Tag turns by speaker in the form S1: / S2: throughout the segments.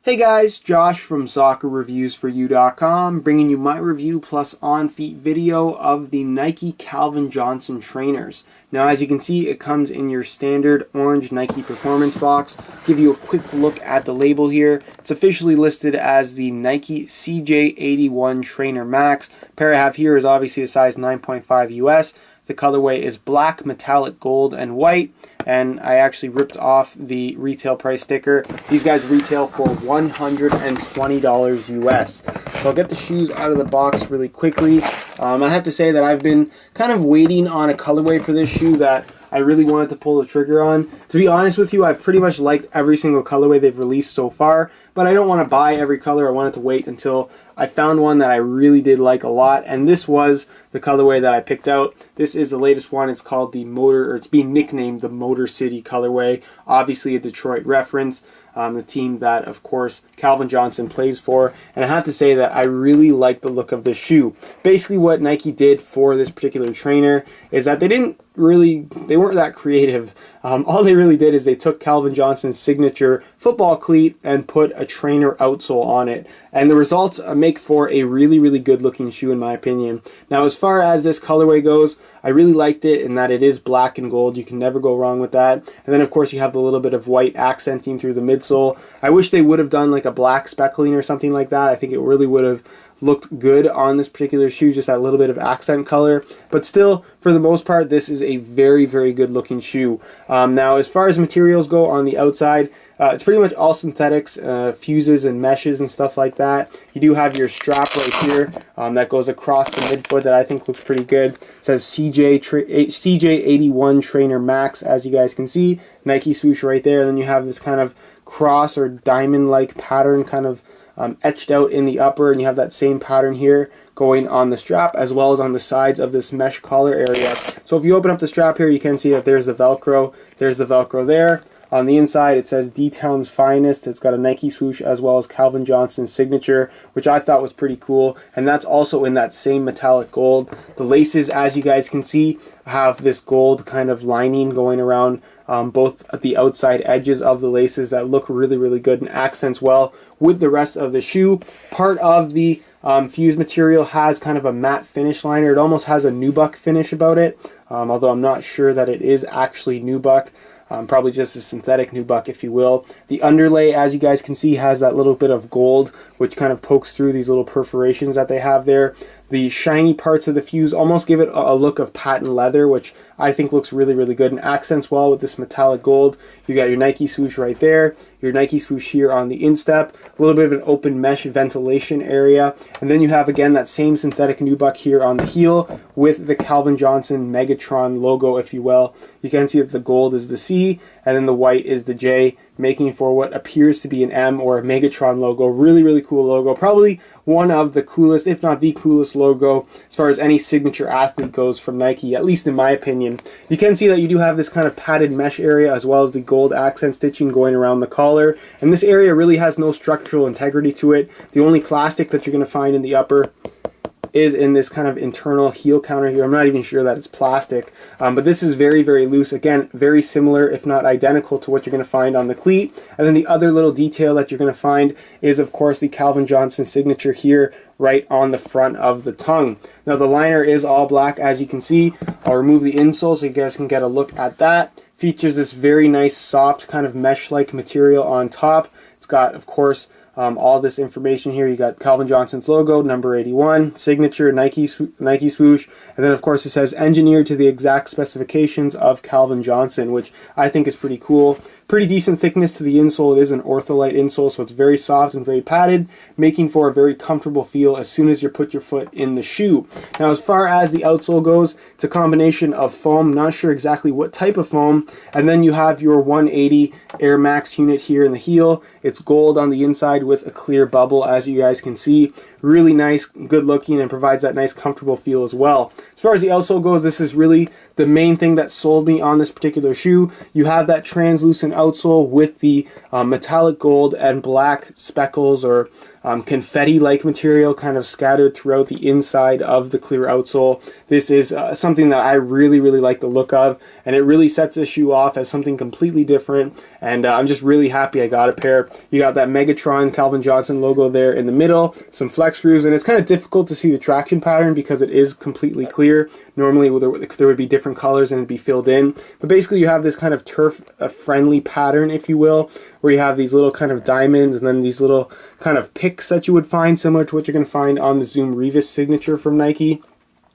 S1: Hey guys, Josh from SoccerReviewsForYou.com bringing you my review plus on-feet video of the Nike Calvin Johnson trainers. Now as you can see, it comes in your standard orange Nike Performance box. I'll give you a quick look at the label here. It's officially listed as the Nike CJ81 Trainer Max. The pair I have here is obviously a size 9.5 US. The colorway is black, metallic gold, and white. And I actually ripped off the retail price sticker. These guys retail for $120 US. So I'll get the shoes out of the box really quickly. I have to say that I've been kind of waiting on a colorway for this shoe that I really wanted to pull the trigger on. To be honest with you, I've pretty much liked every single colorway they've released so far, but I don't want to buy every color. I wanted to wait until I found one that I really did like a lot, and this was the colorway that I picked out. This is the latest one. It's called the Motor, or it's being nicknamed the Motor City colorway. Obviously a Detroit reference, the team that, of course, Calvin Johnson plays for. And I have to say that I really like the look of this shoe. Basically what Nike did for this particular trainer is that they weren't that creative. All they really did is they took Calvin Johnson's signature football cleat and put a trainer outsole on it. And the results make for a really, really good looking shoe in my opinion. Now as far as this colorway goes, I really liked it in that it is black and gold. You can never go wrong with that. And then of course you have the little bit of white accenting through the midsole. I wish they would have done like a black speckling or something like that. I think it really would have looked good on this particular shoe, just that little bit of accent color. But still, for the most part, this is a very, very good looking shoe. Now, as far as materials go on the outside, it's pretty much all synthetics, fuses and meshes and stuff like that. You do have your strap right here that goes across the midfoot that I think looks pretty good. It says CJ81 Trainer Max, as you guys can see. Nike swoosh right there. And then you have this kind of cross or diamond-like pattern kind of etched out in the upper, and you have that same pattern here going on the strap as well as on the sides of this mesh collar area. So if you open up the strap here, you can see that there's the Velcro. There's the Velcro there. On the inside, it says D-Town's Finest. It's got a Nike swoosh as well as Calvin Johnson's signature, which I thought was pretty cool. And that's also in that same metallic gold. The laces, as you guys can see, have this gold kind of lining going around both at the outside edges of the laces that look really, really good and accents well with the rest of the shoe. Part of the fuse material has kind of a matte finish liner. It almost has a nubuck finish about it, although I'm not sure that it is actually nubuck. Probably just a synthetic nubuck, if you will. The underlay, as you guys can see, has that little bit of gold, which kind of pokes through these little perforations that they have there. The shiny parts of the fuse almost give it a look of patent leather, which I think looks really, really good and accents well with this metallic gold. You got your Nike swoosh right there, your Nike swoosh here on the instep, a little bit of an open mesh ventilation area, and then you have again that same synthetic nubuck here on the heel with the Calvin Johnson Megatron logo, if you will. You can see that the gold is the C and then the white is the J, making for what appears to be an M or a Megatron logo. Really, really cool logo. Probably one of the coolest, if not the coolest logo as far as any signature athlete goes from Nike, at least in my opinion. You can see that you do have this kind of padded mesh area as well as the gold accent stitching going around the collar. And this area really has no structural integrity to it. The only plastic that you're going to find in the upper is in this kind of internal heel counter here. I'm not even sure that it's plastic, but this is very, very loose. Again, very similar, if not identical, to what you're going to find on the cleat. And then the other little detail that you're going to find is, of course, the Calvin Johnson signature here right on the front of the tongue. Now, the liner is all black, as you can see. I'll remove the insole so you guys can get a look at that. Features this very nice, soft, kind of mesh-like material on top. It's got, of course, all this information here. You got Calvin Johnson's logo, number 81, signature, Nike swoosh, and then of course it says engineered to the exact specifications of Calvin Johnson, which I think is pretty cool. Pretty decent thickness to the insole. It is an Ortholite insole, so it's very soft and very padded, making for a very comfortable feel as soon as you put your foot in the shoe. Now, as far as the outsole goes, it's a combination of foam, not sure exactly what type of foam, and then you have your 180 Air Max unit here in the heel. It's gold on the inside with a clear bubble, as you guys can see. Really nice, good looking, and provides that nice comfortable feel as well. As far as the outsole goes, this is really the main thing that sold me on this particular shoe. You have that translucent outsole with the metallic gold and black speckles or confetti-like material kind of scattered throughout the inside of the clear outsole. This is something that I really like the look of, and it really sets this shoe off as something completely different, and I'm just really happy I got a pair. You got that Megatron Calvin Johnson logo there in the middle, some flex screws, and it's kind of difficult to see the traction pattern because it is completely clear. Normally there would be different colors and it'd be filled in, but basically you have this kind of turf-friendly pattern, if you will, where you have these little kind of diamonds and then these little kind of picks that you would find, similar to what you're going to find on the Zoom Revis signature from Nike.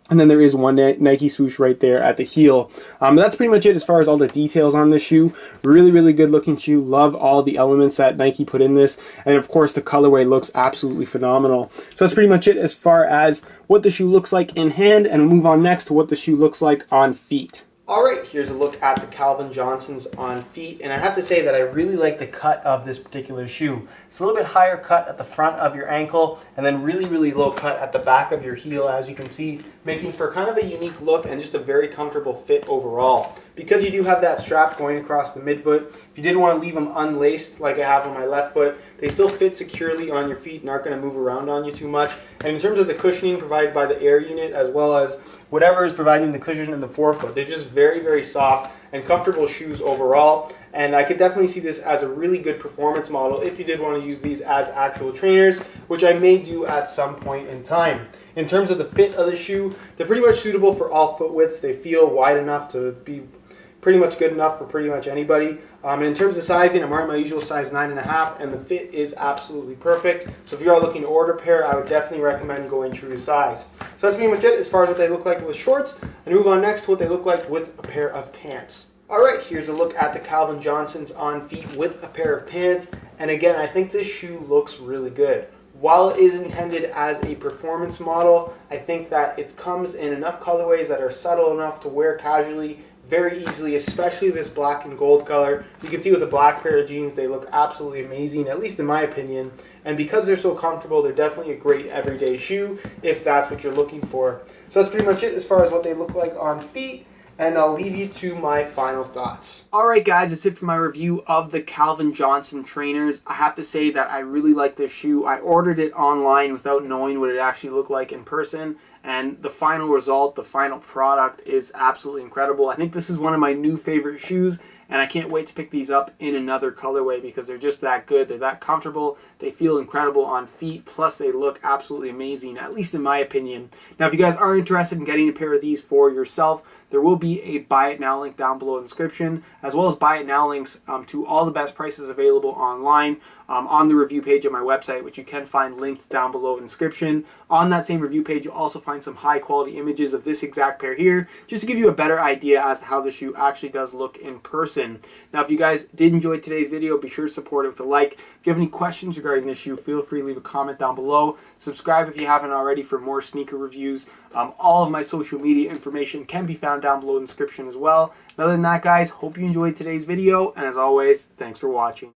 S1: And then there is one Nike swoosh right there at the heel. That's pretty much it as far as all the details on this shoe. Really good looking shoe. Love all the elements that Nike put in this. And of course the colorway looks absolutely phenomenal. So that's pretty much it as far as what the shoe looks like in hand. And we'll move on next to what the shoe looks like on feet. Alright, here's a look at the Calvin Johnsons on feet, and I have to say that I really like the cut of this particular shoe. It's a little bit higher cut at the front of your ankle, and then really low cut at the back of your heel, as you can see, making for kind of a unique look and just a very comfortable fit overall. Because you do have that strap going across the midfoot, if you did want to leave them unlaced like I have on my left foot, they still fit securely on your feet and aren't going to move around on you too much. And in terms of the cushioning provided by the air unit, as well as whatever is providing the cushion in the forefoot, they're just very soft and comfortable shoes overall. And I could definitely see this as a really good performance model if you did want to use these as actual trainers, which I may do at some point in time. In terms of the fit of the shoe, they're pretty much suitable for all foot widths. They feel wide enough to be pretty much good enough for pretty much anybody. And in terms of sizing, I'm wearing my usual size 9.5, and the fit is absolutely perfect. So if you are looking to order a pair, I would definitely recommend going true to size. So that's pretty much it as far as what they look like with shorts. And move on next to what they look like with a pair of pants. Alright, here's a look at the Calvin Johnsons on feet with a pair of pants. And again, I think this shoe looks really good. While it is intended as a performance model, I think that it comes in enough colorways that are subtle enough to wear casually very easily, especially this black and gold color. You can see with a black pair of jeans, they look absolutely amazing, at least in my opinion. And because they're so comfortable, they're definitely a great everyday shoe if that's what you're looking for. So that's pretty much it as far as what they look like on feet. And I'll leave you to my final thoughts. Alright guys, that's it for my review of the Calvin Johnson trainers. I have to say that I really like this shoe. I ordered it online without knowing what it actually looked like in person. And the final result, the final product is absolutely incredible. I think this is one of my new favorite shoes, and I can't wait to pick these up in another colorway because they're just that good. They're that comfortable. They feel incredible on feet, plus they look absolutely amazing, at least in my opinion. Now, if you guys are interested in getting a pair of these for yourself, there will be a buy it now link down below in the description, as well as buy it now links to all the best prices available online on the review page of my website, which you can find linked down below in the description. On that same review page, you'll also find some high quality images of this exact pair here, just to give you a better idea as to how the shoe actually does look in person. Now, if you guys did enjoy today's video, be sure to support it with a like. If you have any questions regarding this shoe, feel free to leave a comment down below. Subscribe if you haven't already for more sneaker reviews. All of my social media information can be found down below in the description as well. And other than that, guys, hope you enjoyed today's video, and as always, thanks for watching.